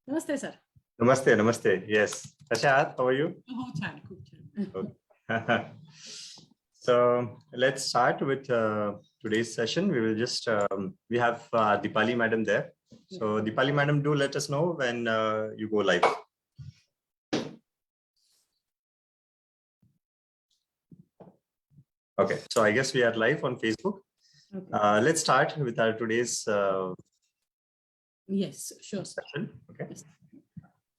Namaste, sir. Namaste, namaste. Yes. Tashat, how are you? Oh, chan, खूप छान. Okay. So let's start with today's session. We will just, we have Deepali madam there. So Deepali madam, do let us know when you go live. Okay, so I guess we are live on Facebook. Okay. Let's start with our today's Yes, sure, sir. session. Okay. Yes.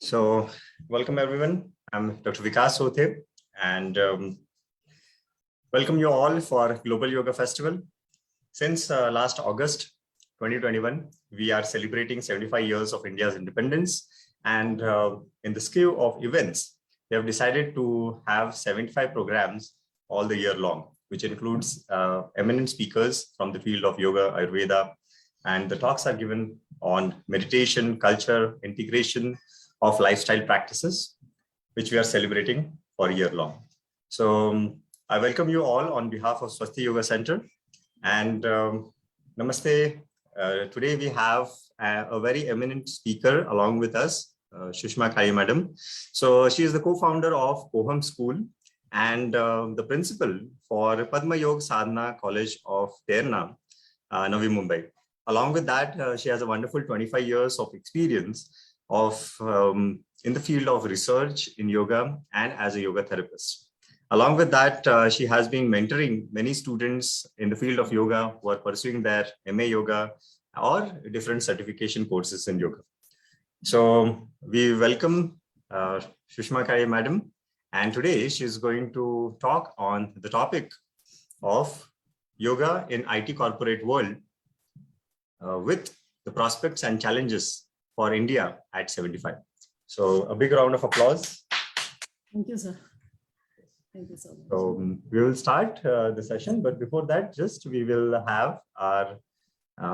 So welcome everyone. I'm Dr. Vikas Sothe and welcome you all for Global Yoga Festival. Since last August 2021, we are celebrating 75 years of India's independence, and in the scale of events, we have decided to have 75 programs all the year long, which includes eminent speakers from the field of yoga, Ayurveda, and the talks are given on meditation, culture, integration of lifestyle practices, which we are celebrating for a year long. So I welcome you all on behalf of Swasti Yoga Center. And namaste. Today we have a very eminent speaker along with us, Sushama madam. So she is the co-founder of Poham School and the principal for Padma Yoga Sadhana College of Terna, Navi Mumbai. Along with that, she has a wonderful 25 years of experience of in the field of research in yoga and as a yoga therapist. Along with that, she has been mentoring many students in the field of yoga who are pursuing their MA yoga or different certification courses in yoga. So we welcome Sushama madam, and today she is going to talk on the topic of yoga in IT corporate world with the prospects and challenges for India at 75. So a big round of applause. Thank you, sir. Thank you so much. So we will start the session, but before that, just we will have our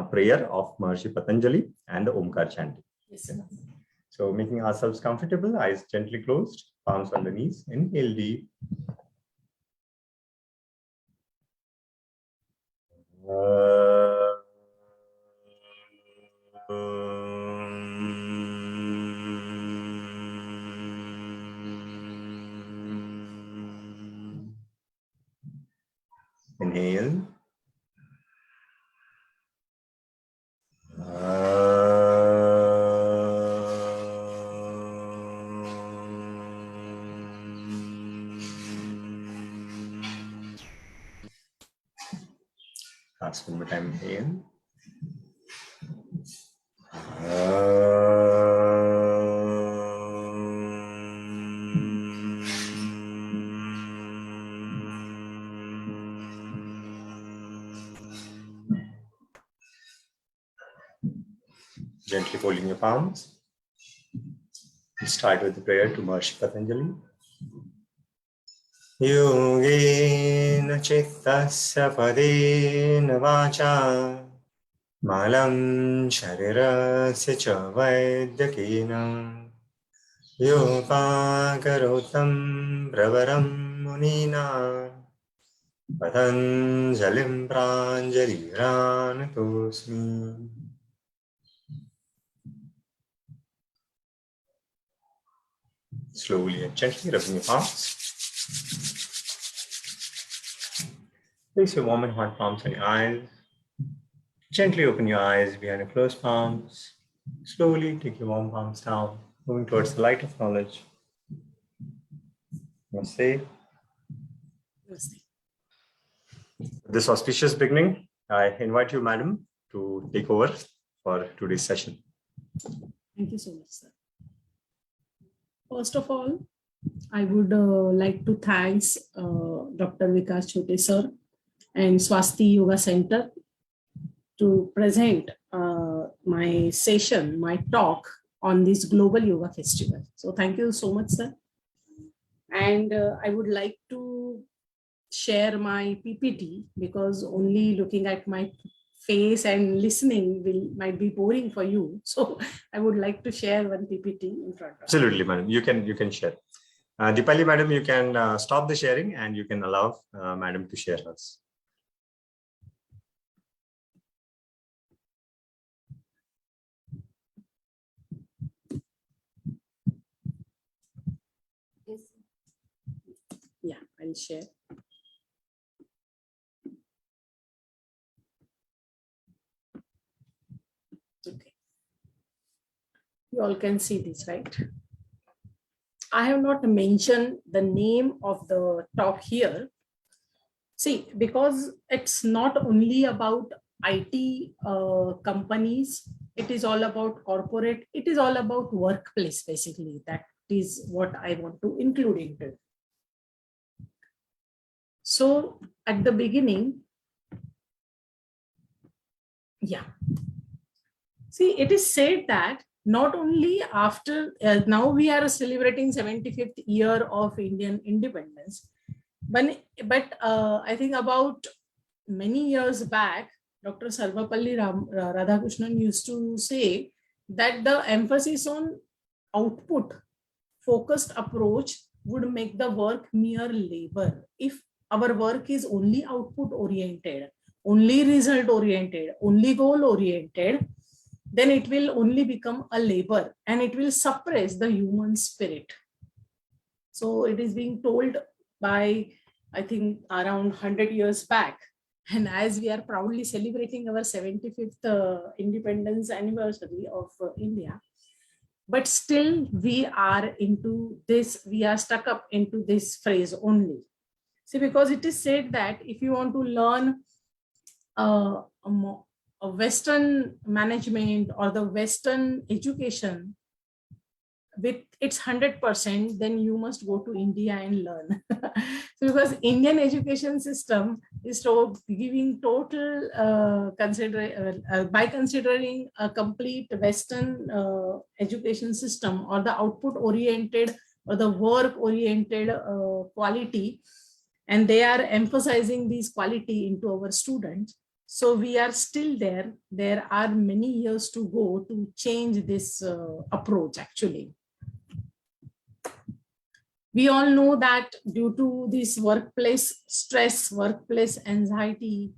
prayer of Maharishi Patanjali and the Omkar chanting. Yes, sir. So making ourselves comfortable, eyes gently closed, palms on the knees, inhale deep. Inhale. Last one more time. Inhale. Gently folding your palms. We'll start with the prayer to Maharishi Patanjali. Yogena chittasya padena vacha malam sharirasya cha vaidyakena yopakarotam bravaram munina Patanjalim pranjaliranatosmi. Slowly and gently rubbing your palms. Place your warm and hot palms on your eyes. Gently open your eyes behind your closed palms. Slowly take your warm palms down, moving towards the light of knowledge. Namaste. Namaste. This auspicious beginning, I invite you, madam, to take over for today's session. Thank you so much, sir. First of all, I would like to thank Dr. Vikas Chote sir and Swasti Yoga Center to present my session, my talk on this Global Yoga Festival. So thank you so much, sir. And I would like to share my PPT because only looking at my face and listening might be boring for you. So I would like to share one PPT in front of you. Absolutely, madam. You can share. Deepali, madam, you can stop the sharing and you can allow madam to share us. I'll share. Okay. You all can see this, right? I have not mentioned the name of the talk here. See, because it's not only about IT companies, it is all about corporate, it is all about workplace, basically. That is what I want to include into it. So at the beginning, see, it is said that not only after, now we are celebrating 75th year of Indian independence, but I think about many years back, Dr. Sarvapalli Radhakrishnan used to say that the emphasis on output focused approach would make the work mere labor. If our work is only output oriented, only result oriented, only goal oriented, then it will only become a labor and it will suppress the human spirit. So it is being told by, I think, around 100 years back. And as we are proudly celebrating our 75th independence anniversary of India, but still we are into this, we are stuck up into this phrase only. See, because it is said that if you want to learn a Western management or the Western education with its 100%, then you must go to India and learn. So because Indian education system is giving total by considering a complete Western education system or the output oriented or the work oriented quality, and they are emphasizing this quality into our students. So we are still there. There are many years to go to change this approach actually. We all know that due to this workplace stress, workplace anxiety,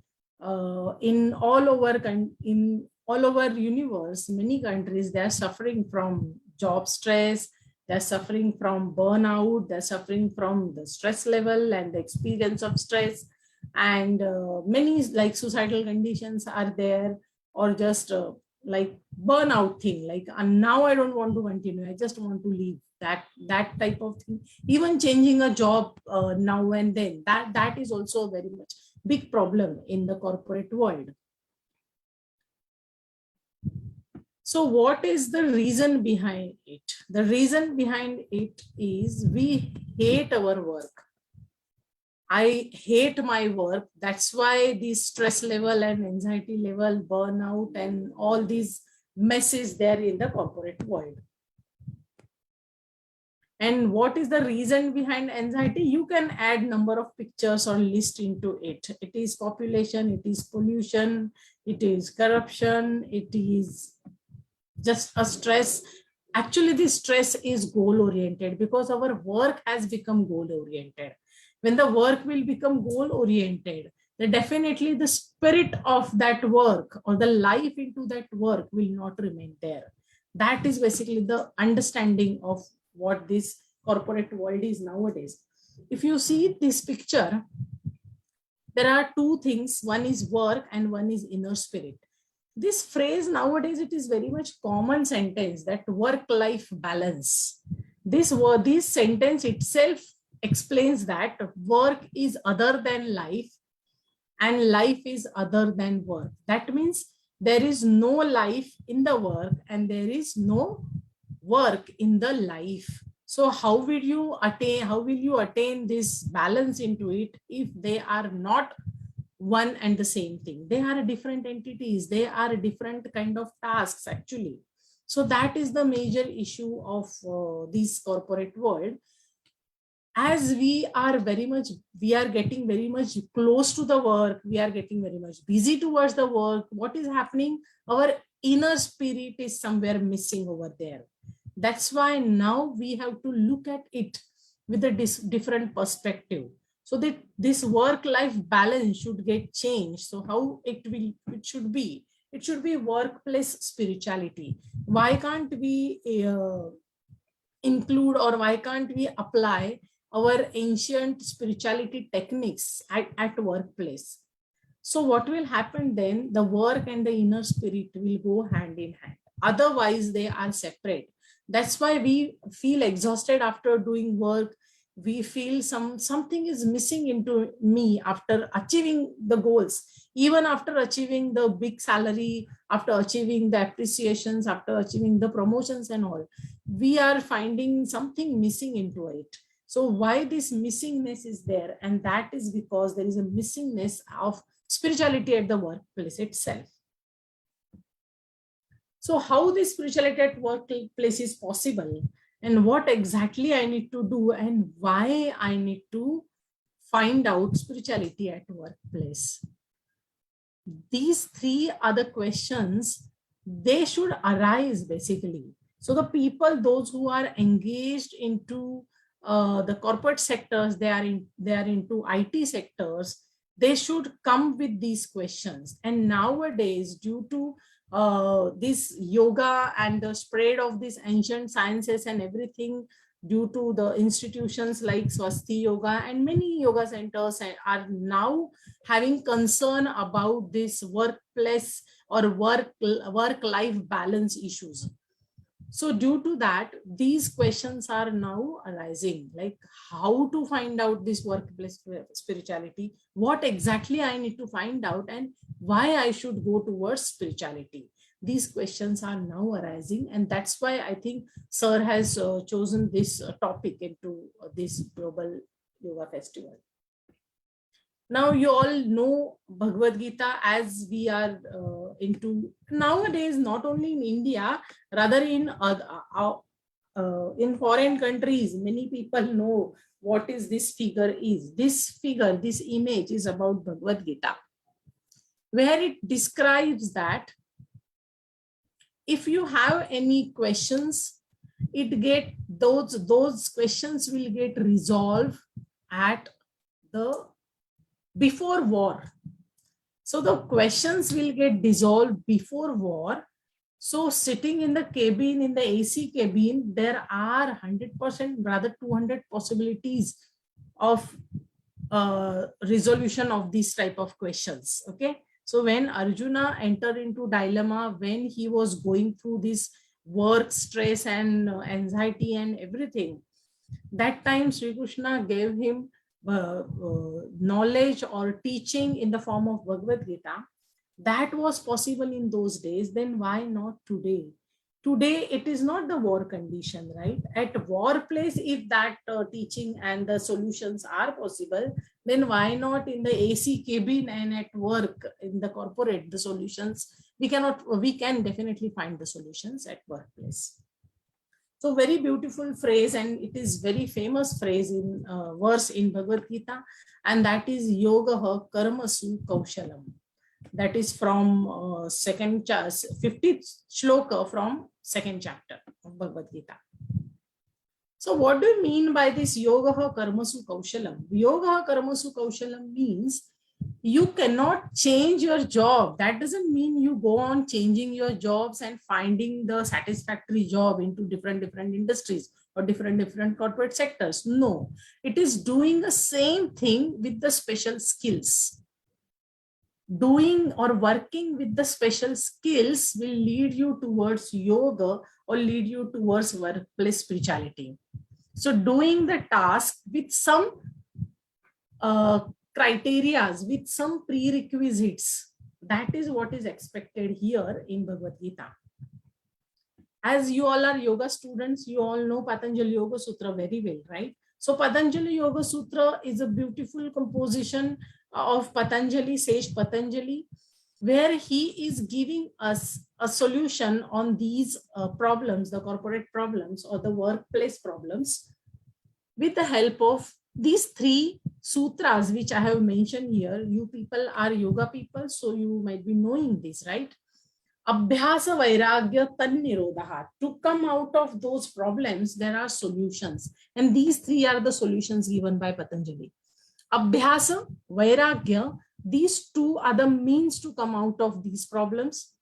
in all over universe, many countries, they are suffering from job stress, they're suffering from burnout, they're suffering from the stress level and the experience of stress, and many like suicidal conditions are there, or just like burnout thing, like now I don't want to continue, I just want to leave, that type of thing. Even changing a job now and then, that is also very much big problem in the corporate world. So what is the reason behind it? The reason behind it is we hate our work. I hate my work. That's why this stress level and anxiety level, burnout, and all these messes there in the corporate world. And what is the reason behind anxiety? You can add number of pictures or list into it. It is population, it is pollution, it is corruption, it is just a stress. Actually, this stress is goal oriented because our work has become goal oriented. When the work will become goal oriented, then definitely the spirit of that work or the life into that work will not remain there. That is basically the understanding of what this corporate world is nowadays. If you see this picture, there are two things. One is work and one is inner spirit. This phrase nowadays, it is very much common sentence, that work-life balance. This sentence itself explains that work is other than life and life is other than work. That means there is no life in the work and there is no work in the life. So how will you attain this balance into it if they are not one and the same thing? They are different entities, they are different kind of tasks actually. So that is the major issue of this corporate world. As we are getting very much close to the work, we are getting very much busy towards the work. What is happening? Our inner spirit is somewhere missing over there. That's why now we have to look at it with a different perspective, so that this work-life balance should get changed. So how it should be? It should be workplace spirituality. Why can't we include, or why can't we apply our ancient spirituality techniques at workplace. So what will happen then? The work and the inner spirit will go hand in hand. Otherwise, they are separate. That's why we feel exhausted after doing work. We feel something is missing into me after achieving the goals. Even after achieving the big salary, after achieving the appreciations, after achieving the promotions and all, we are finding something missing into it. So why this missingness is there? And that is because there is a missingness of spirituality at the workplace itself. So how this spirituality at workplace is possible, and what exactly I need to do, and why I need to find out spirituality at workplace. These three other questions, they should arise basically. So the people, those who are engaged into the corporate sectors, they are into IT sectors, they should come with these questions. And nowadays, due to this yoga and the spread of these ancient sciences and everything, due to the institutions like Swasti Yoga and many yoga centers are now having concern about this workplace or work-life balance issues. So due to that, these questions are now arising, like how to find out this workplace spirituality, what exactly I need to find out, and why I should go towards spirituality. These questions are now arising, and that's why I think Sir has chosen this topic into this Global Yoga Festival. Now you all know Bhagavad Gita, as we are into nowadays, not only in India, rather in foreign countries, many people know what is this figure is. This figure, this image is about Bhagavad Gita, where it describes that if you have any questions, those questions will get resolved at the before war. So the questions will get dissolved before war. So sitting in the cabin, in the AC cabin, there are 100%, rather 200 possibilities of resolution of these type of questions. Okay. So when Arjuna entered into dilemma, when he was going through this work stress and anxiety and everything, that time Sri Krishna gave him knowledge or teaching in the form of Bhagavad Gita. That was possible in those days. Then why not today? Today it is not the war condition, right? At war place, if that teaching and the solutions are possible, then why not in the AC cabin and at work in the corporate, the solutions we can definitely find the solutions at workplace. So very beautiful phrase, and it is very famous phrase in verse in Bhagavad Gita, and that is yogaha karmasu kaushalam. That is from 50th shloka from 2nd chapter of Bhagavad Gita. So what do you mean by this yogaha karmasu kaushalam? Yogaha karmasu kaushalam means you cannot change your job. That doesn't mean you go on changing your jobs and finding the satisfactory job into different industries or different corporate sectors. No, it is doing the same thing with the special skills. Doing or working with the special skills will lead you towards yoga or lead you towards workplace spirituality. So doing the task with some criterias, with some prerequisites, that is what is expected here in Bhagavad Gita. As you all are yoga students, you all know Patanjali Yoga Sutra very well, right? So Patanjali Yoga Sutra is a beautiful composition of Patanjali, Sage Patanjali, where he is giving us a solution on these problems, the corporate problems or the workplace problems, with the help of these three sutras, which I have mentioned here. You people are yoga people, so you might be knowing this, right? Abhyasa Vairagya Tannirodha. To come out of those problems, there are solutions. And these three are the solutions given by Patanjali. Abhyasa, Vairagya, these two are the means to come out of these problems.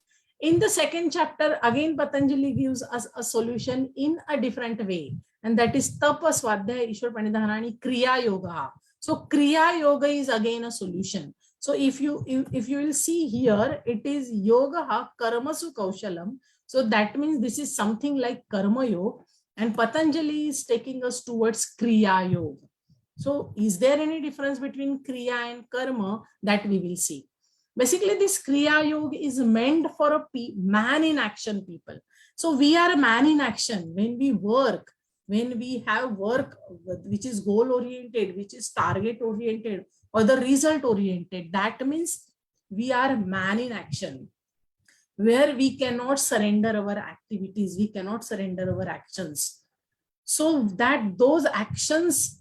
In the second chapter, again, Patanjali gives us a solution in a different way. And that is Tapa, Swadhyaya, Ishwar Pranidhana, and Kriya Yoga. So Kriya Yoga is again a solution. So if you will see here, it is Yoga Karmasu Kaushalam. So that means this is something like Karma Yoga. And Patanjali is taking us towards Kriya Yoga. So is there any difference between Kriya and Karma? That we will see. Basically, this Kriya Yoga is meant for a man in action people. So we are a man in action when we work, when we have work which is goal oriented, which is target oriented, or the result oriented. That means we are man in action, where we cannot surrender our activities, we cannot surrender our actions. So that those actions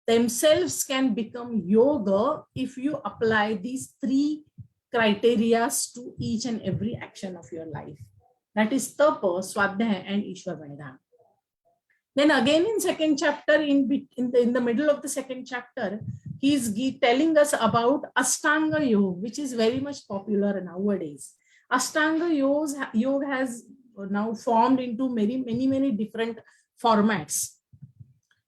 themselves can become yoga if you apply these three criteria to each and every action of your life. That is Tapa, Swadhyaya, and Ishwar Pranidhana. Then again in second chapter, in the middle of the second chapter, he is telling us about Astanga Yoga, which is very much popular nowadays. Astanga Yoga has now formed into many different formats.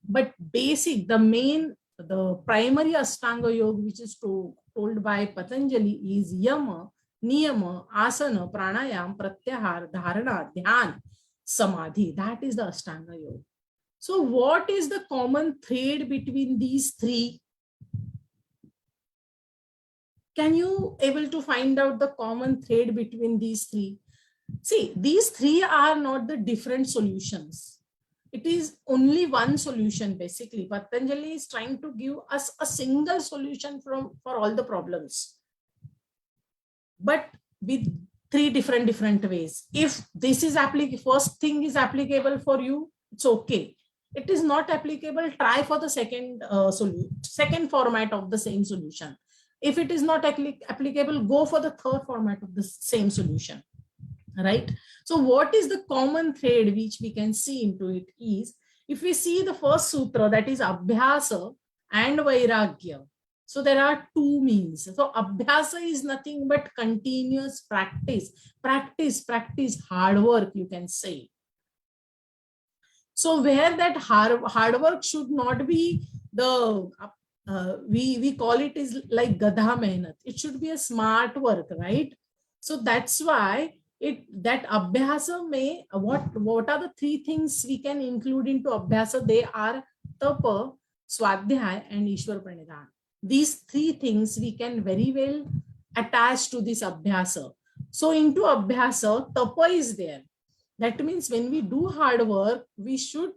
But basic, the primary Astanga Yoga, which is told by Patanjali, is Yama, Niyama, Asana, Pranayam, Pratyahar, Dharana, Dhyan, Samadhi. That is the Astanga Yoga. So what is the common thread between these three? Can you able to find out the common thread between these three? See, these three are not the different solutions. It is only one solution. Basically, Patanjali is trying to give us a single solution for all the problems, but with three different ways. If this is first thing is applicable for you, it's okay. It is not applicable, try for the second format of the same solution. If it is not applicable, go for the third format of the same solution. Right? So what is the common thread which we can see into it is, if we see the first sutra, that is Abhyasa and Vairagya. So there are two means. So Abhyasa is nothing but continuous practice, hard work, you can say. So where that hard work should not be the, we call it is like Gadha Mehnat. It should be a smart work, right? So that's why that Abhyasa may, what are the three things we can include into Abhyasa? They are Tapa, Swadhyaya, and Ishwar Pranidhana. These three things we can very well attach to this Abhyasa. So into Abhyasa, Tapa is there. That means when we do hard work, we should,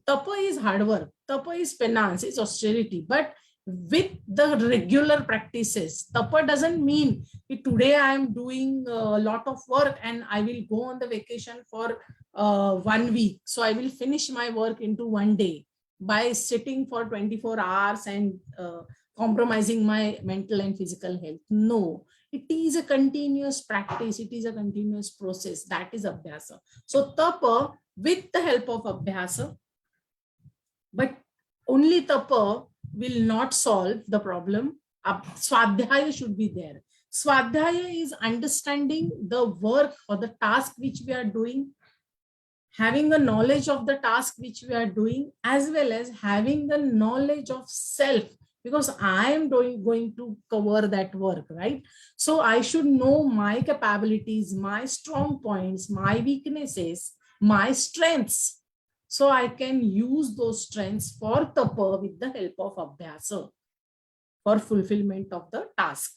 Tapa is hard work, Tapa is penance, it's austerity, but with the regular practices. Tapa doesn't mean today I am doing a lot of work and I will go on the vacation for 1 week. So I will finish my work into 1 day by sitting for 24 hours and compromising my mental and physical health. No, it is a continuous practice. It is a continuous process. That is Abhyasa. So Tapa with the help of Abhyasa, but only Tapa will not solve the problem. Swadhyaya should be there. Swadhyaya is understanding the work or the task which we are doing, having the knowledge of the task which we are doing, as well as having the knowledge of self, because I am going to cover that work, right? So I should know my capabilities, my strong points, my weaknesses, my strengths. So I can use those strengths for Tapa with the help of Abhyasa for fulfillment of the task.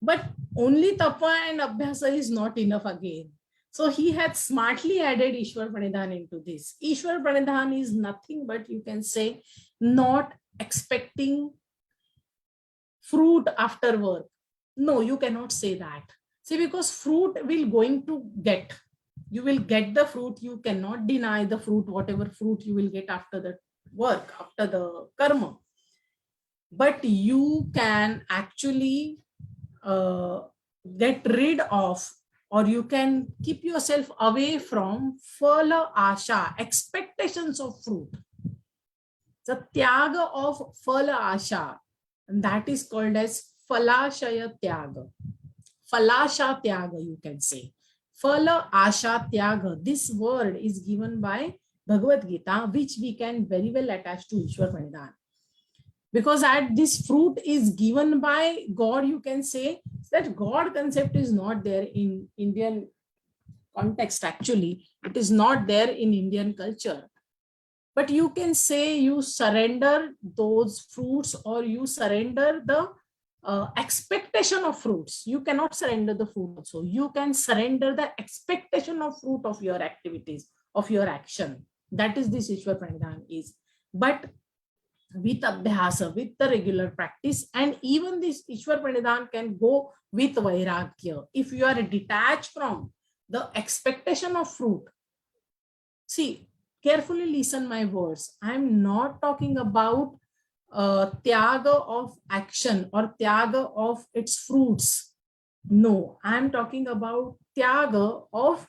But only Tapa and Abhyasa is not enough again. So he had smartly added Ishwar Pranidhana into this. Ishwar Pranidhana is nothing but, you can say, not expecting fruit after work. No, you cannot say that. See, because fruit will going to get. You will get the fruit. You cannot deny the fruit, whatever fruit you will get after the work, after the karma. But you can actually get rid of, or you can keep yourself away from phala asha, expectations of fruit. The tyaga of phala asha, and that is called as phalashaya tyaga. Phalasha Tyaga, you can say. Phala Asha Tyaga. This word is given by Bhagavad Gita, which we can very well attach to Ishwar Pranidhan. Because at this fruit is given by God, you can say that God concept is not there in Indian context. Actually, it is not there in Indian culture. But you can say you surrender those fruits, or you surrender the expectation of fruits. You cannot surrender the fruit also. You can surrender the expectation of fruit of your activities, of your action. That is this Ishwar Pranidhan is. But with abhyasa, with the regular practice, and even this Ishwar Pranidhan can go with vairagya. If you are detached from the expectation of fruit, see, carefully listen my words. I'm not talking about tyaga of action or tyaga of its fruits. No, I'm talking about tyaga of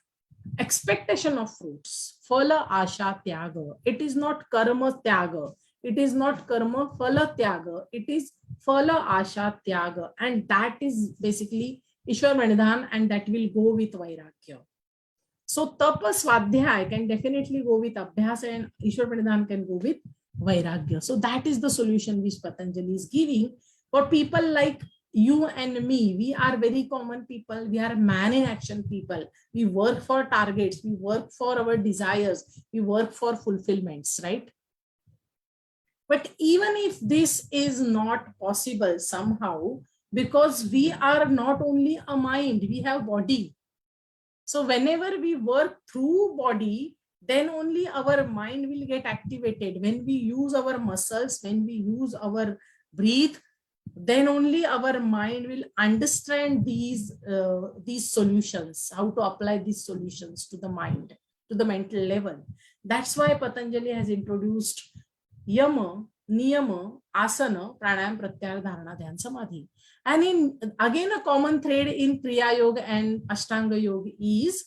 expectation of fruits. Phala asha tyaga. It is not karma tyaga. It is not karma phala tyaga. It is phala asha tyaga. And that is basically Ishwar Pranidhan, and that will go with vairagya. So tapa swadhyaya can definitely go with abhyasa, and Ishwar Pranidhan can go with vairagya. So that is the solution which Patanjali is giving for people like you and me. We are very common people. We are man in action people. We work for targets. We work for our desires. We work for fulfillments, right? But even if this is not possible somehow, because we are not only a mind, we have body. So whenever we work through body, then only our mind will get activated. When we use our muscles, when we use our breath, then only our mind will understand these solutions, how to apply these solutions to the mind, to the mental level. That's why Patanjali has introduced yama, niyama, asana, pranayam, pratyahara, dharana, dhyan, samadhi. And in again a common thread in Kriya Yoga and Astanga Yoga is,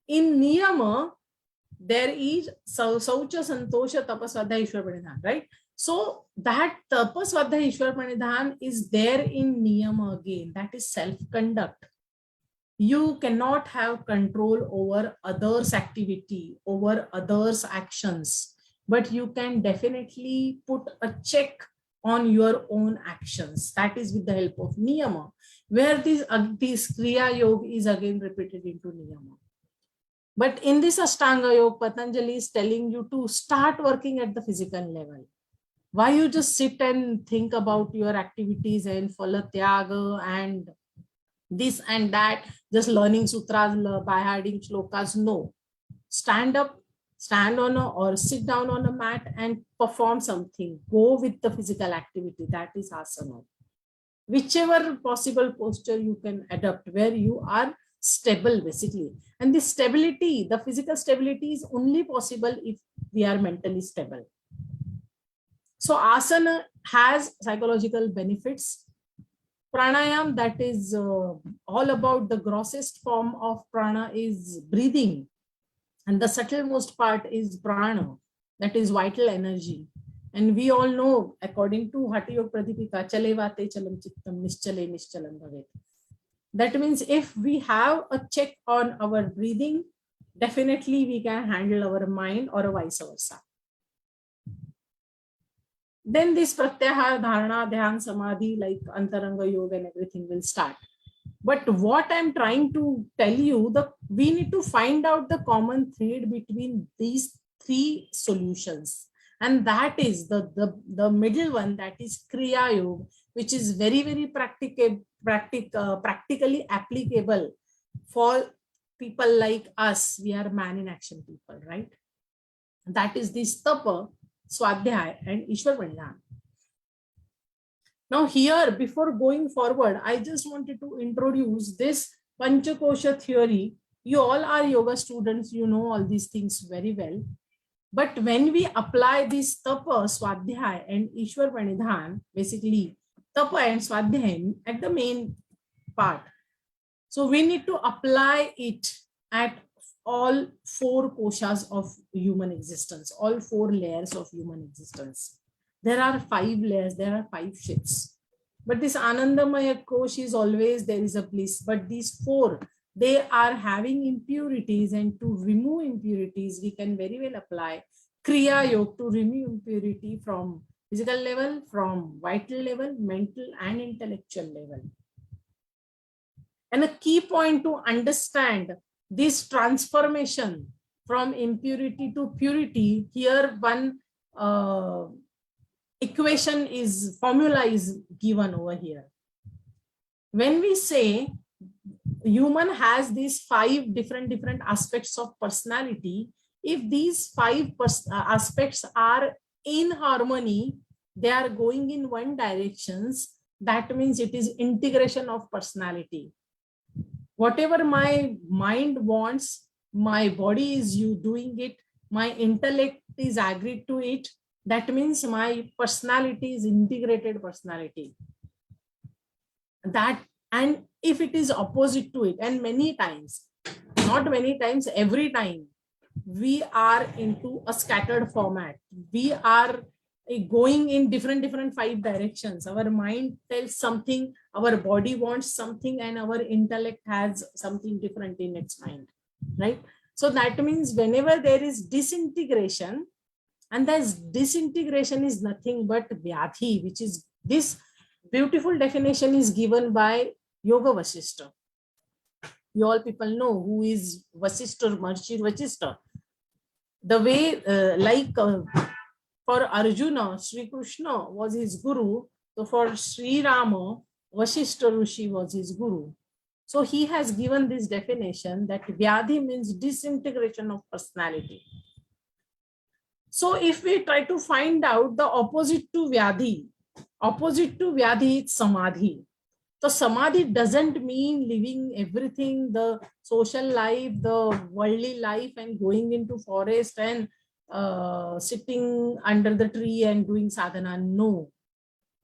in niyama there is saucha, santosha, tapaswadha, Ishwar Pranidhan, right? So that tapaswadha, Ishwar Pranidhan is there in niyama again. That is self-conduct. You cannot have control over others' activity, over others' actions, but you can definitely put a check on your own actions. That is with the help of niyama, where this Kriya Yoga is again repeated into niyama. But in this Astanga Yoga, Patanjali is telling you to start working at the physical level. Why you just sit and think about your activities and phala tyaga and this and that, just learning sutras by hiding shlokas? No. Stand up, stand on or sit down on a mat and perform something. Go with the physical activity. That is asana. Whichever possible posture you can adopt, where you are stable basically. And this stability, the physical stability, is only possible if we are mentally stable. So asana has psychological benefits. Pranayam, that is all about the grossest form of prana, is breathing. And the subtlemost part is prana, that is vital energy. And we all know, according to Hatha Yoga Pradipika, chale vate chalam chittam nischale nischalam bhavet. That means if we have a check on our breathing, definitely we can handle our mind, or vice versa. Then this pratyahara, dharana, dhyan, samadhi, like antaranga yoga and everything will start. But what I'm trying to tell you, we need to find out the common thread between these three solutions. And that is the middle one, that is Kriya Yoga, which is very, very practically applicable for people like us. We are man in action people, right? That is this tapa, swadhyaya, and Ishwar Pranidhan. Now here, before going forward, I just wanted to introduce this Panchakosha theory. You all are yoga students, you know all these things very well. But when we apply this tapa, swadhyaya, and Ishwar Pranidhan, basically tapa and swadhyaya at the main part. So we need to apply it at all four koshas of human existence, all four layers of human existence. There are 5 layers, there are 5 shifts. But this Anandamaya Kosh is always there is a bliss. But these four, they are having impurities, and to remove impurities, we can very well apply Kriya Yoga to remove impurity from physical level, from vital level, mental and intellectual level. And a key point to understand this transformation from impurity to purity, here one equation is, formula is given over here. When we say human has these five different aspects of personality, if these five aspects are in harmony, they are going in one directions, that means it is integration of personality. Whatever my mind wants, my body is doing it, my intellect is agreed to it, that means my personality is integrated personality. That, and if it is opposite to it, and many times, not many times, every time we are into a scattered format, we are going in different five directions. Our mind tells something, our body wants something, and our intellect has something different in its mind, right? So that means whenever there is disintegration, and this disintegration is nothing but vyadhi, which is this beautiful definition is given by Yoga Vasishta. You all people know who is Vasishta, Maharishi Vasishta. The way, for Arjuna, Sri Krishna was his guru. So for Sri Rama, Vasishta Rishi was his guru. So he has given this definition that vyadhi means disintegration of personality. So if we try to find out the opposite to vyadhi is samadhi. So samadhi doesn't mean living everything, the social life, the worldly life, and going into forest and sitting under the tree and doing sadhana. No.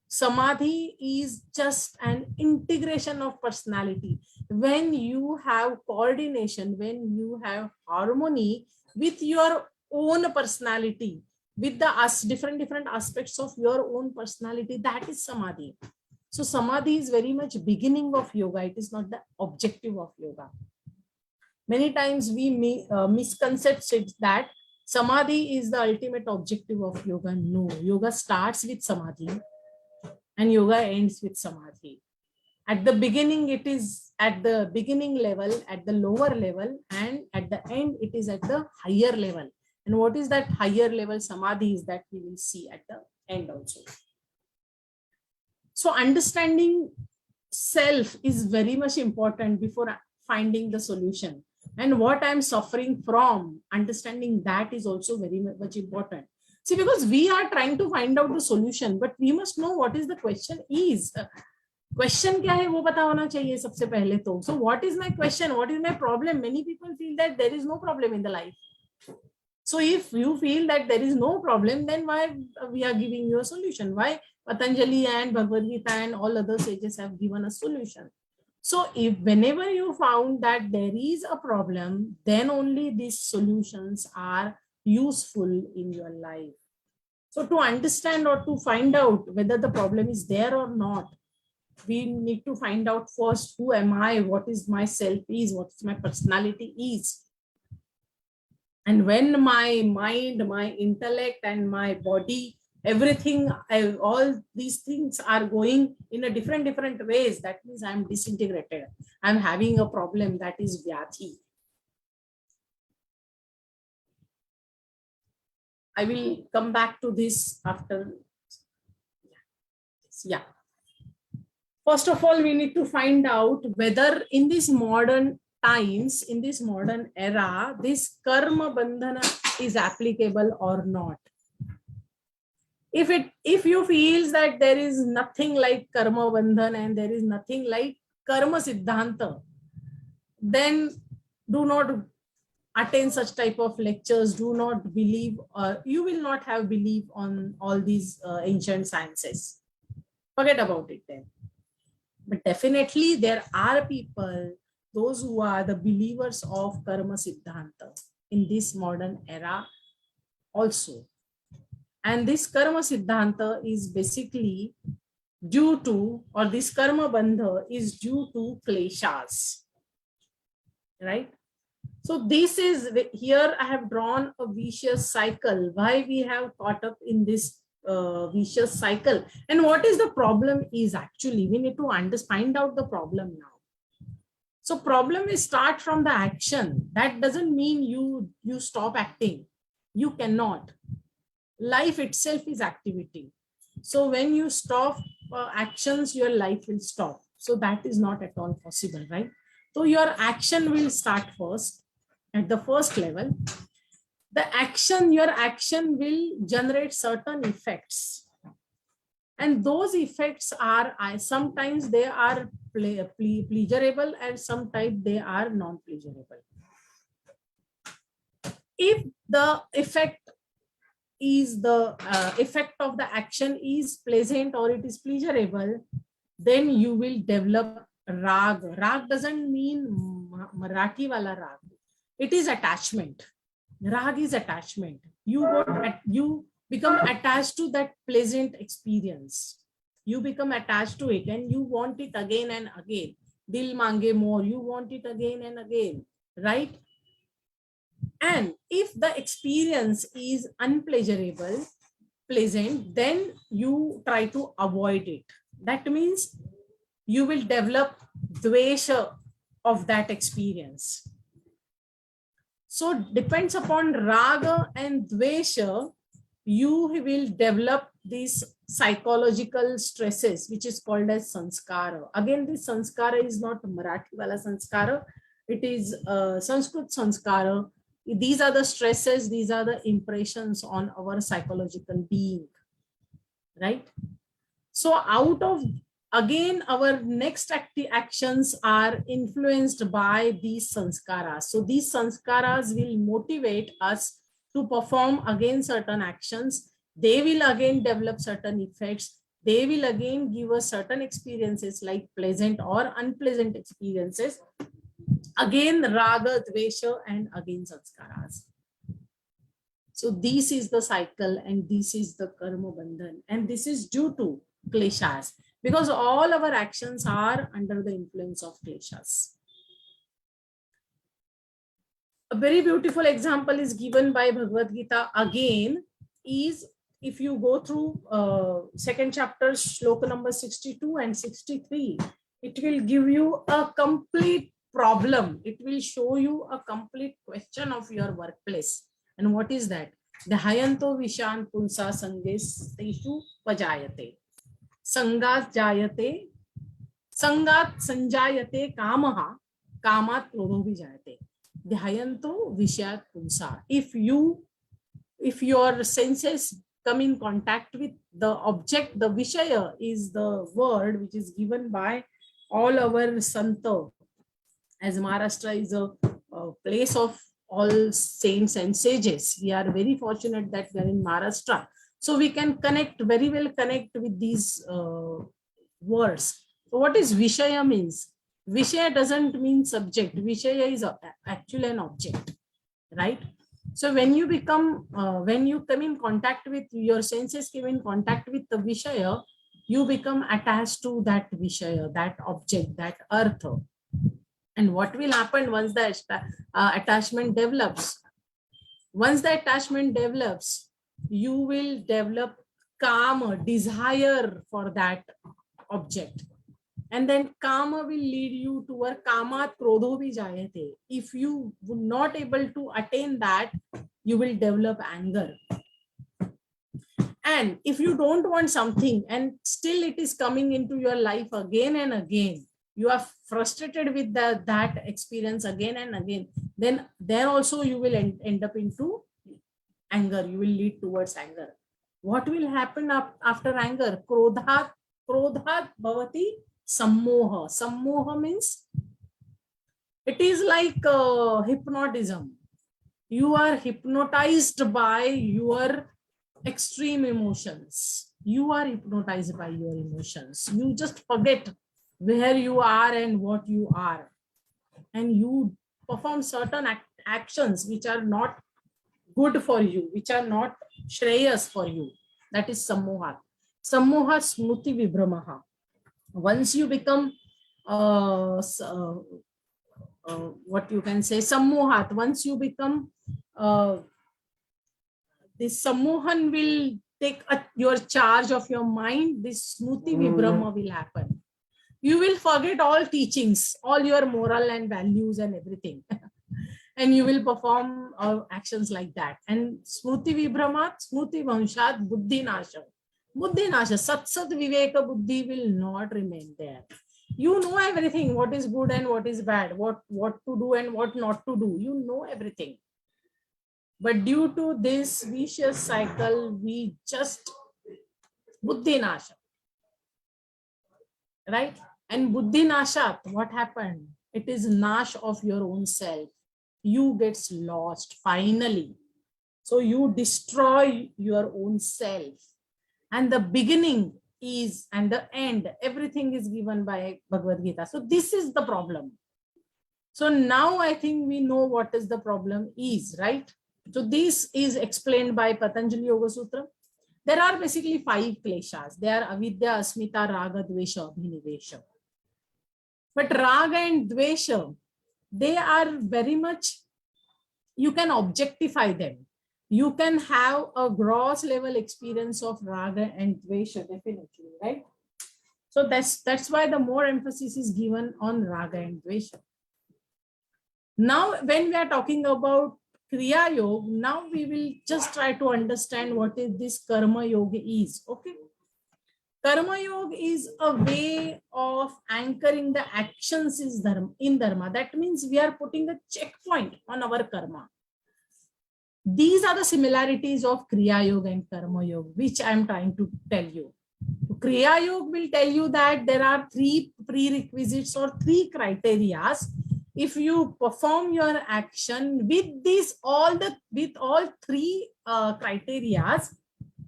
Samadhi is just an integration of personality. When you have coordination, when you have harmony with your own personality, with the different aspects of your own personality, that is samadhi. So samadhi is very much beginning of yoga. It is not the objective of yoga. Many times we misconcept that samadhi is the ultimate objective of yoga. No, yoga starts with samadhi and yoga ends with samadhi. At the beginning, it is at the beginning level, at the lower level, and at the end, it is at the higher level. And what is that higher level samadhi is that we will see at the end also. So understanding self is very much important before finding the solution. And what I'm suffering from, understanding that is also very much important. See, because we are trying to find out the solution, but we must know what is the question is. Question क्या है वो पता होना चाहिए सबसे पहले तो. So what is my question? What is my problem? Many people feel that there is no problem in the life. So if you feel that there is no problem, then why we are giving you a solution? Why Patanjali and Bhagavad Gita and all other sages have given a solution? So if whenever you found that there is a problem, then only these solutions are useful in your life. So to understand or to find out whether the problem is there or not, we need to find out first, who am I, what is my self is, what is my personality is. And when my mind, my intellect and my body, everything, all these things are going in a different ways, that means I'm disintegrated. I'm having a problem, that is vyadhi. I will come back to this after. Yeah. First of all, we need to find out whether in this modern times, in this modern era, this karma bandhana is applicable or not. If you feel that there is nothing like karma bandhan and there is nothing like karma siddhanta, then do not attend such type of lectures. Do not believe, you will not have belief on all these ancient sciences. Forget about it then. But definitely there are people, those who are the believers of karma siddhanta in this modern era also. And this karma siddhanta is basically due to, or this karma bandha is due to kleshas, right? So this is, here I have drawn a vicious cycle. Why we have caught up in this vicious cycle, and what is the problem is, actually we need to find out the problem now. So problem is start from the action. That doesn't mean you stop acting. You cannot. Life itself is activity. So when you stop actions, your life will stop. So that is not at all possible, right? So your action will start first at the first level. Your action will generate certain effects. And those effects are, sometimes they are pleasurable and sometimes they are non-pleasurable. If the effect of the action is pleasant or it is pleasurable, then you will develop rag. Rag doesn't mean Marathi wala rag. It is attachment. Rag is attachment. You become attached to that pleasant experience. You become attached to it and you want it again and again. Dil mange more. You want it again and again, right? And if the experience is unpleasurable, pleasant, then you try to avoid it. That means you will develop dvesha of that experience. So depends upon raga and dvesha, you will develop these psychological stresses, which is called as sanskara. Again, this sanskara is not Marathi wala sanskara. It is Sanskrit sanskara. These are the stresses, these are the impressions on our psychological being, right? So out of, again, our next actions are influenced by these sanskaras. So these sanskaras will motivate us to perform again certain actions. They will again develop certain effects. They will again give us certain experiences like pleasant or unpleasant experiences. Again, raga, dvesha, and again sanskaras. So this is the cycle and this is the karma bandhan. And this is due to kleshas, because all our actions are under the influence of kleshas. A very beautiful example is given by Bhagavad Gita again, is if you go through second chapter, shloka number 62 and 63, it will give you a complete problem. It will show you a complete question of your workplace. And what is that? Dhyanto vishan punsa sanges teshu pajayate. Sangat jayate. Sangat sanjayate kamaha. Kamat krodho vijayate. Dhyanto vishat punsa. If your senses come in contact with the object, the vishaya is the word which is given by all our santa. As Maharashtra is a place of all saints and sages, we are very fortunate that we are in Maharashtra. So we can very well connect with these words. So what is Vishaya means? Vishaya doesn't mean subject. Vishaya is actually an object, right? So when you come in contact with, your senses come in contact with the Vishaya, you become attached to that Vishaya, that object, that earth. And what will happen once the attachment develops? Once the attachment develops, you will develop kama, desire for that object. And then kama will lead you toward kamat krodho vijayate. If you would not able to attain that, you will develop anger. And if you don't want something and still it is coming into your life again and again, you are frustrated with that experience again and again, then there also you will end up into anger. You will lead towards anger. What will happen after anger? Krodhat bhavati sammoha. Sammoha means it is like hypnotism. You are hypnotized by your extreme emotions. You are hypnotized by your emotions. You just forget where you are and what you are. And you perform certain actions which are not good for you, which are not shreyas for you. That is sammoha. Sammoha Smruti Vibhramaha. Once you become what you can say, Sammohat, once you become this Sammohan will take your charge of your mind, this Smruti Vibhrama will happen. You will forget all teachings, all your moral and values and everything. And you will perform actions like that. And Smruti Vibhramat, Smruti Vamshat, Buddhi Nasha. Buddhi Nasha, Sat Sat Viveka Buddhi will not remain there. You know everything, what is good and what is bad, what to do and what not to do. You know everything. But due to this vicious cycle, we just Buddhi Nasha. Right? And Buddhi Nashat, what happened? It is Nash of your own self. You gets lost finally. So you destroy your own self. And the beginning is and the end, everything is given by Bhagavad Gita. So this is the problem. So now I think we know what is the problem is, right? So this is explained by Patanjali Yoga Sutra. There are basically 5 kleshas. They are avidya, asmita, raga, dvesha, abhinivesha. But raga and dvesha, they are very much, you can objectify them. You can have a gross level experience of raga and dvesha, definitely, right? So that's why the more emphasis is given on raga and dvesha. Now, when we are talking about Kriya Yoga, now we will just try to understand what is this Karma Yoga is. Okay. Karma Yoga is a way of anchoring the actions in Dharma. That means we are putting a checkpoint on our karma. These are the similarities of Kriya Yoga and Karma Yoga, which I am trying to tell you. Kriya Yoga will tell you that there are 3 prerequisites or 3 criteria. If you perform your action with all 3 criteria,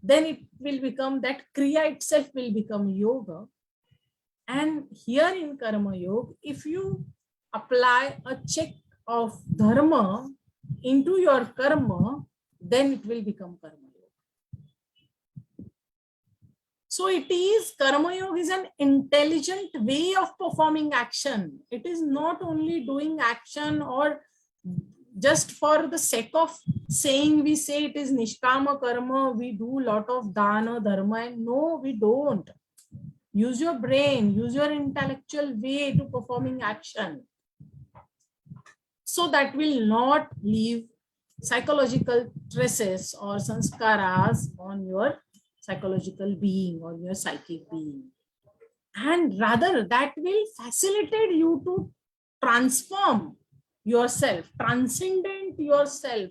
then it will become that Kriya itself will become yoga. And here in Karma Yoga, if you apply a check of dharma into your karma, then it will become Karma Yoga. So it is, Karma Yoga is an intelligent way of performing action. It is not only doing action or just for the sake of saying, we say it is nishkama karma, we do lot of dana, dharma, and no, we don't. Use your brain, use your intellectual way to performing action. So that will not leave psychological traces or sanskaras on your psychological being or your psychic being. And rather that will facilitate you to transform yourself, transcendent yourself,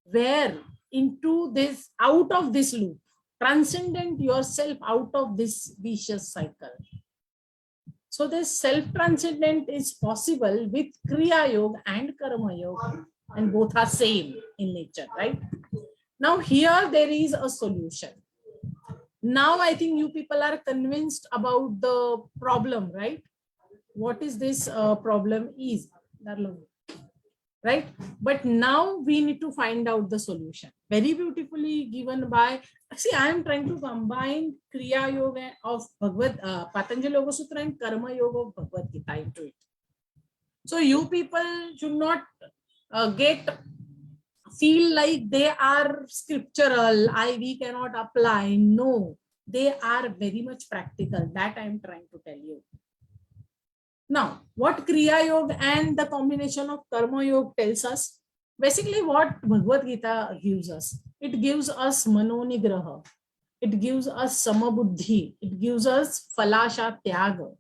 where into this, out of this loop, transcendent yourself out of this vicious cycle. So this self-transcendent is possible with Kriya Yoga and Karma Yoga, and both are same in nature, right? Now here there is a solution. Now I think you people are convinced about the problem, right? What is this problem is, right? But now we need to find out the solution. Very beautifully given by, see, I am trying to combine Kriya Yoga of Patanjali Yoga Sutra and Karma Yoga of Bhagavad Gita into it. So you people should not feel like they are scriptural, we cannot apply. No, they are very much practical. That I am trying to tell you. Now, what Kriya Yoga and the combination of Karma Yoga tells us, basically what Bhagavad Gita gives us. It gives us Manonigraha. It gives us Samabuddhi. It gives us Falasha Tyaga.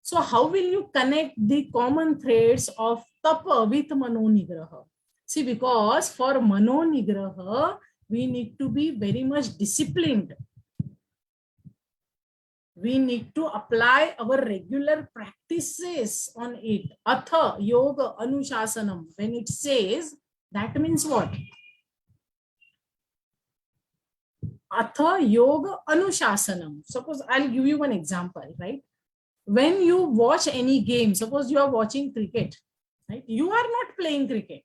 So how will you connect the common threads of Tapa with Manonigraha? See, because for Manonigraha, we need to be very much disciplined. We need to apply our regular practices on it. Atha yoga anushasanam. When it says, that means what? Atha yoga anushasanam. Suppose I'll give you one example, right? When you watch any game, suppose you are watching cricket, right? You are not playing cricket.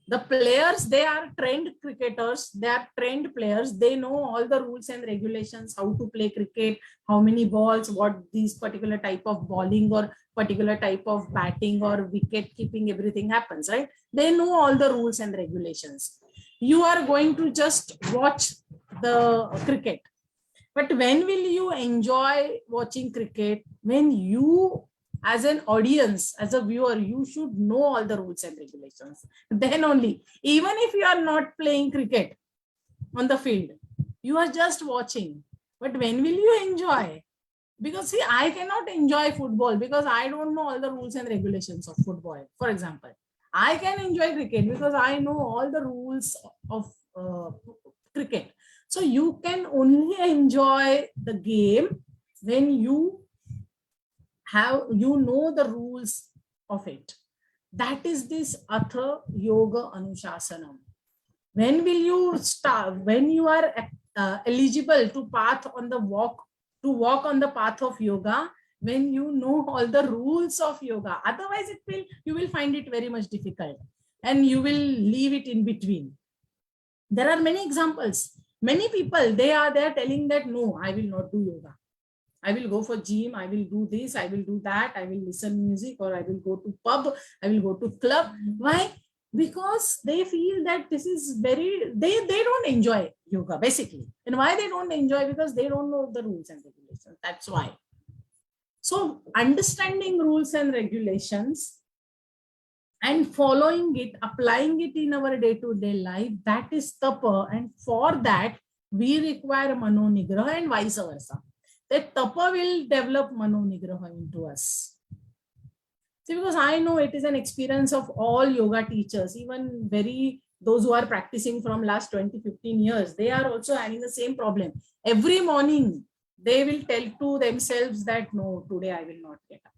The players, they are trained cricketers, they are trained players, they know all the rules and regulations, how to play cricket, how many balls, what these particular type of bowling or particular type of batting or wicket keeping, everything happens, right? They know all the rules and regulations. You are going to just watch the cricket, but when will you enjoy watching cricket? When you, as an audience, as a viewer, you should know all the rules and regulations. Then only, even if you are not playing cricket on the field, you are just watching. But when will you enjoy? Because see, I cannot enjoy football because I don't know all the rules and regulations of football. For example, I can enjoy cricket because I know all the rules of cricket. So you can only enjoy the game when you know the rules of it. That is this Atha Yoga Anushasanam. When will you start? When you are eligible to walk on the path of yoga, when you know all the rules of yoga. Otherwise, you will find it very much difficult, and you will leave it in between. There are many examples. Many people, they are there telling that no, I will not do yoga. I will go for gym, I will do this, I will do that, I will listen music, or I will go to pub, I will go to club. Why? Because they feel that this is they don't enjoy yoga basically. And why they don't enjoy? Because they don't know the rules and regulations. That's why. So understanding rules and regulations and following it, applying it in our day-to-day life, that is tapa. And for that, we require mano nigraha and vice versa. That tapa will develop mano nigraha into us. See, because I know it is an experience of all yoga teachers, even those who are practicing from last 20-15 years, they are also having the same problem. Every morning, they will tell to themselves that no, today I will not get up.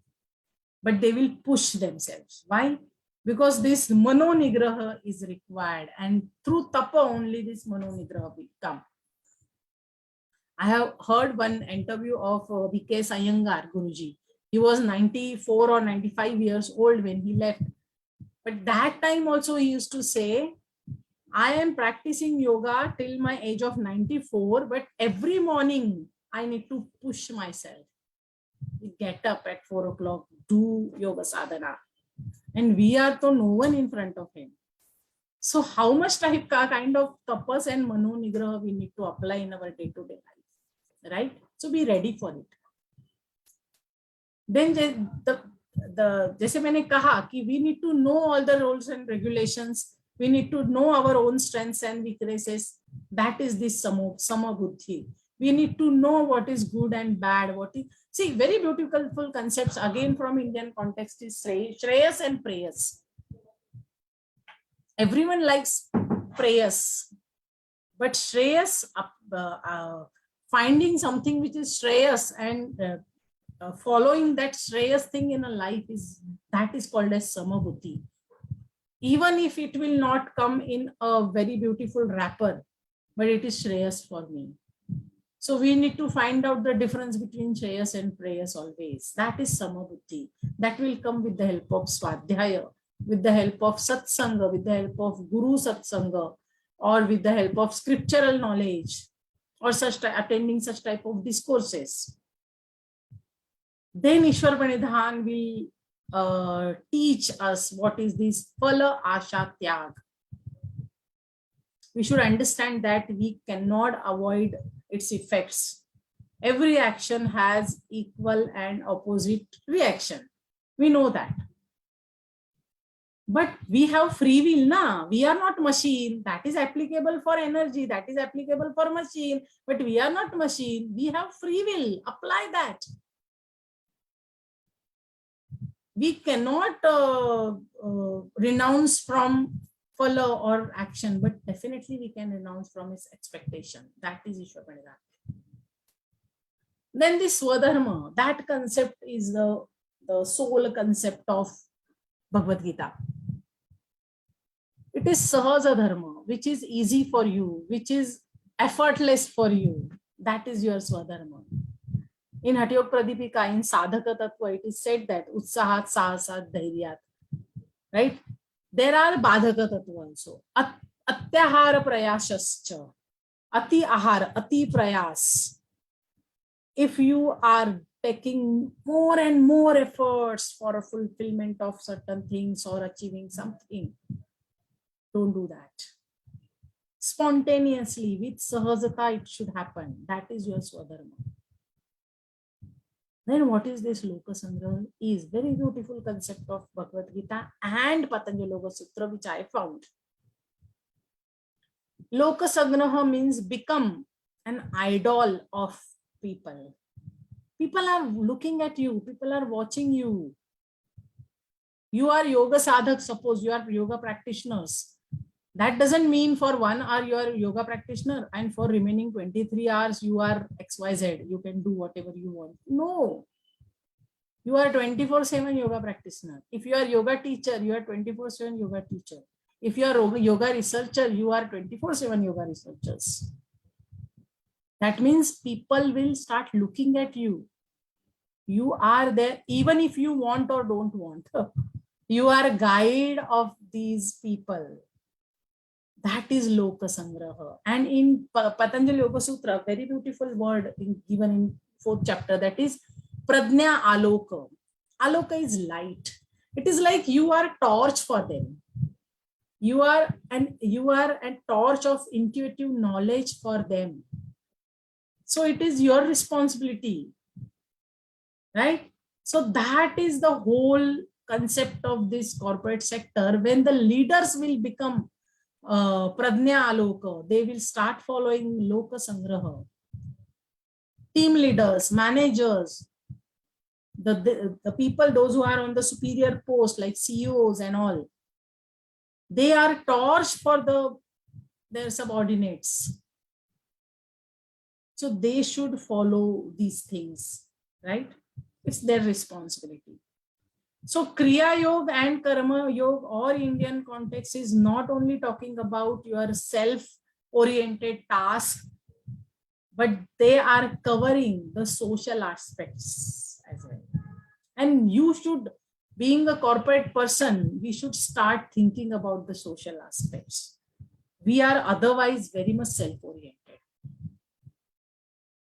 But they will push themselves. Why? Because this mano nigraha is required, and through tapa only this mano nigraha will come. I have heard one interview of B.K. Iyengar Guruji. He was 94 or 95 years old when he left. But that time also he used to say, I am practicing yoga till my age of 94, but every morning I need to push myself. Get up at 4 o'clock, do yoga sadhana. And we are to no one in front of him. So how much kind of tapas and mano nigraha we need to apply in our day-to-day life, right? So be ready for it. Then जैसे मैंने कहा कि we need to know all the rules and regulations. We need to know our own strengths and weaknesses. That is this samabuddhi. We need to know what is good and bad. See, very beautiful concepts again from Indian context is Shreyas and Prayas. Everyone likes prayers, but Shreyas, finding something which is Shreyas and following that Shreyas thing in a life is called as samabuddhi. Even if it will not come in a very beautiful wrapper, but it is Shreyas for me. So we need to find out the difference between Shreyas and Prayas always. That is samabuddhi. That will come with the help of swadhyaya, with the help of satsanga, with the help of guru satsanga, or with the help of scriptural knowledge, or attending such type of discourses. Then Ishwar Pranidhan will teach us what is this phala asha tyag. We should understand that we cannot avoid its effects. Every action has equal and opposite reaction. We know that. But we have free will, na? We are not machine. That is applicable for energy. That is applicable for machine. But we are not machine. We have free will. Apply that. We cannot renounce from phala or action, but definitely we can renounce from its expectation. That is Ishwar Pranidhan. Then the Swadharma, that concept is the sole concept of Bhagavad Gita. It is Sahaja Dharma, which is easy for you, which is effortless for you. That is your Swadharma. In Hatiyog Pradipika, in Sadhaka Tattva, it is said that Utsahat Sahasat Dhairyat. Right? there are badhaka tattva also. Atyahara prayasascha. Ati ahar, ati prayas. If you are taking more and more efforts for a fulfillment of certain things or achieving something, don't do that. Spontaneously, with sahajata, it should happen. That is your swadharma. Then what is this Loka Sangraha? Is very beautiful concept of Bhagavad Gita and Patanjali Yoga Sutra, which I found. Loka Sangraha means become an idol of people. People are looking at you. People are watching you. You are yoga sadhak, suppose you are yoga practitioners. That doesn't mean for 1 hour you are yoga practitioner and for remaining 23 hours you are XYZ. You can do whatever you want. No. You are 24/7 yoga practitioner. If you are yoga teacher, you are 24/7 yoga teacher. If you are yoga researcher, you are 24/7 yoga researchers. That means people will start looking at you. You are there, even if you want or don't want. You are a guide of these people. That is Loka Sangraha. And in Patanjali Yoga Sutra, very beautiful word given in 4th chapter, that is Pradnya Aloka. Aloka is light. It is like you are a torch for them. You are a torch of intuitive knowledge for them. So it is your responsibility, right? So that is the whole concept of this corporate sector. When the leaders will become Pradnya Aloka, they will start following Loka Sangraha. Team leaders, managers, the people, those who are on the superior post like CEOs and all, they are torch for their subordinates. So they should follow these things, right? It's their responsibility. So Kriya Yoga and Karma Yoga or Indian context is not only talking about your self-oriented task, but they are covering the social aspects as well. And you should, being a corporate person, we should start thinking about the social aspects. We are otherwise very much self-oriented,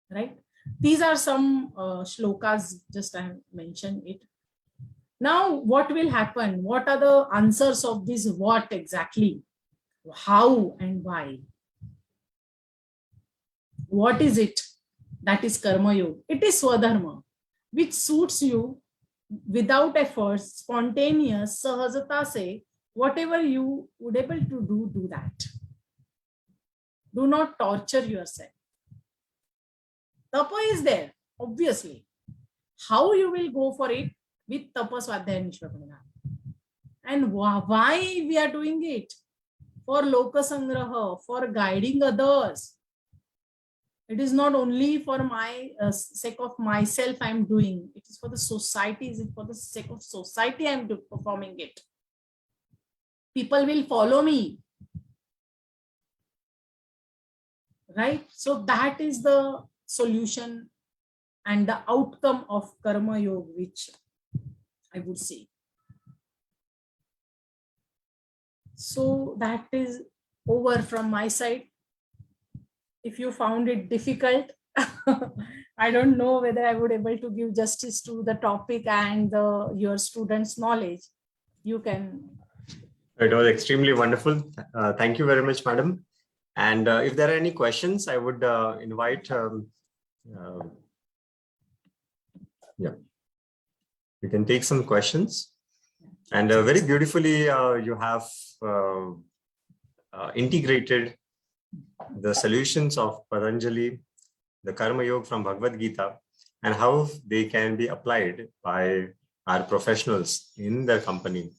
right? These are some shlokas, just I mentioned it. Now, what will happen? What are the answers of this? What exactly? How and why? What is it? That is Karma Yoga. It is Swadharma, which suits you without effort, spontaneous, sahajata se, whatever you would able to do that. Do not torture yourself. Tapa is there, obviously. How you will go for it? With tapas swadhyaya nishpapanana. And why we are doing it? For Loka Sangraha, for guiding others. It is not only for my sake of myself I am doing. It is for the society. Is it for the sake of society I am performing it? People will follow me. Right? So that is the solution and the outcome of Karma Yoga, which I would say. So that is over from my side. If you found it difficult, I don't know whether I would able to give justice to the topic and your students' knowledge. You can. It was extremely wonderful. Thank you very much, madam. And if there are any questions, I would invite. Yeah, you can take some questions. And very beautifully, you have integrated the solutions of Patanjali, the Karma Yoga from Bhagavad Gita, and how they can be applied by our professionals in their company.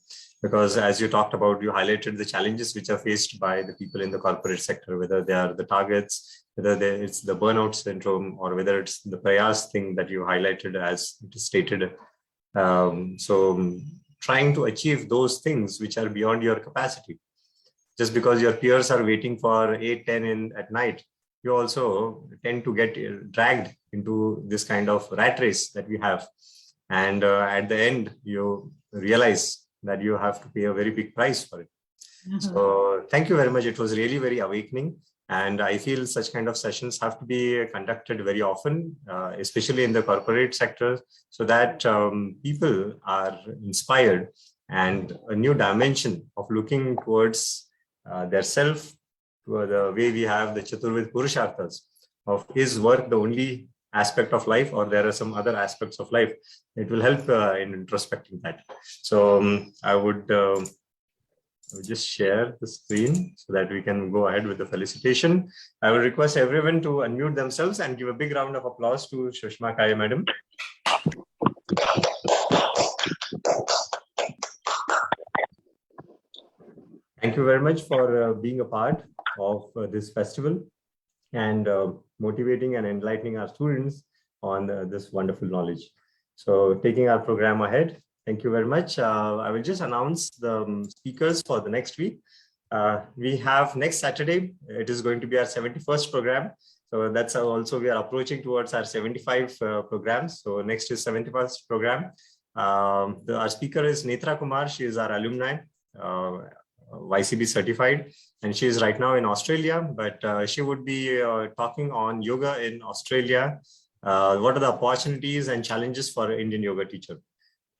Because as you talked about, you highlighted the challenges which are faced by the people in the corporate sector, whether they are the targets, whether it's the burnout syndrome, or whether it's the prayas thing that you highlighted as it is stated. So trying to achieve those things which are beyond your capacity. Just because your peers are waiting for 8, 10 at night, you also tend to get dragged into this kind of rat race that we have. And at the end, you realize that you have to pay a very big price for it. Mhm. So thank you very much. It was really very awakening. And I feel such kind of sessions have to be conducted very often, especially in the corporate sector, so that people are inspired and a new dimension of looking towards their self, to the way we have the Chaturvid Purusharthas of is work the only aspect of life, or there are some other aspects of life. It will help in introspecting that. So I would just share the screen so that we can go ahead with the felicitation. I will request everyone to unmute themselves and give a big round of applause to Sushma Kaya Madam. Thank you very much for being a part of this festival and motivating and enlightening our students on this wonderful knowledge. So taking our program ahead, thank you very much. I will just announce the speakers for the next week. We have next Saturday, it is going to be our 71st program. So that's also, we are approaching towards our 75 programs. So next is 71st program. Our speaker is Netra Kumar. She is our alumni, YCB certified, and she is right now in Australia, but she would be talking on yoga in Australia. What are the opportunities and challenges for an Indian yoga teacher?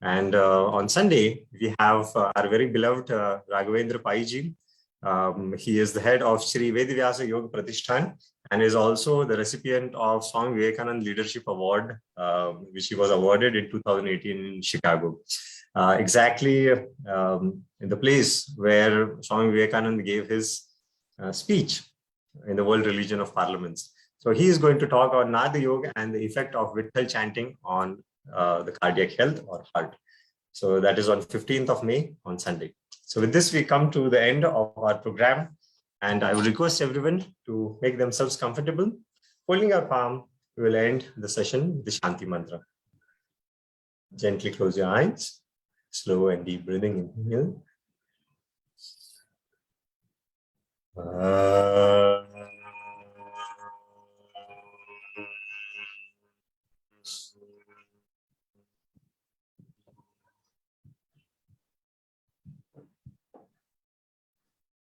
And on Sunday, we have our very beloved Raghavendra Pai ji. He is the head of Shri Vedivyasa Yoga Pratishthan and is also the recipient of Swami Vivekananda Leadership Award, which he was awarded in 2018 in Chicago. Exactly in the place where Swami Vivekananda gave his speech in the World Religion of Parliaments. So he is going to talk on Nada Yoga and the effect of Vitthal chanting on the cardiac health or heart. So that is on 15th of May on Sunday. So with this, we come to the end of our program, and I will request everyone to make themselves comfortable. Holding our palm, we will end the session with the Shanti Mantra. Gently close your eyes, slow and deep breathing, inhale.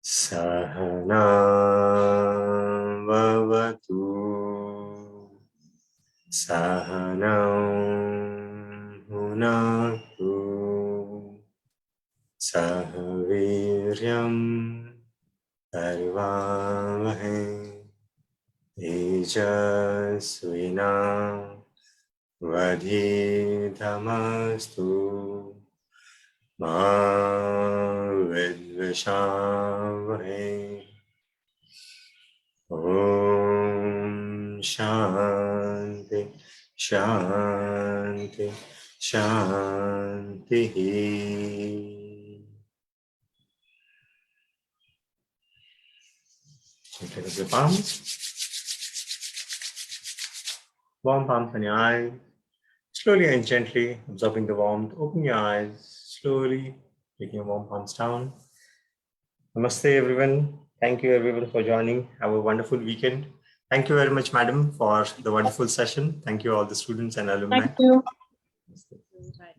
Sahana vavatu sahanam hunatu sahaviryam Sarvavahe Tejasvina Vadhitamastu Ma Vidvishavahe Om Shanti Shanti Shanti. Take up your palms. Warm palms on your eyes. Slowly and gently absorbing the warmth. Open your eyes. Slowly taking your warm palms down. Namaste, everyone. Thank you, everyone, for joining. Have a wonderful weekend. Thank you very much, madam, for the wonderful session. Thank you, all the students and alumni. Thank you. Namaste. Bye.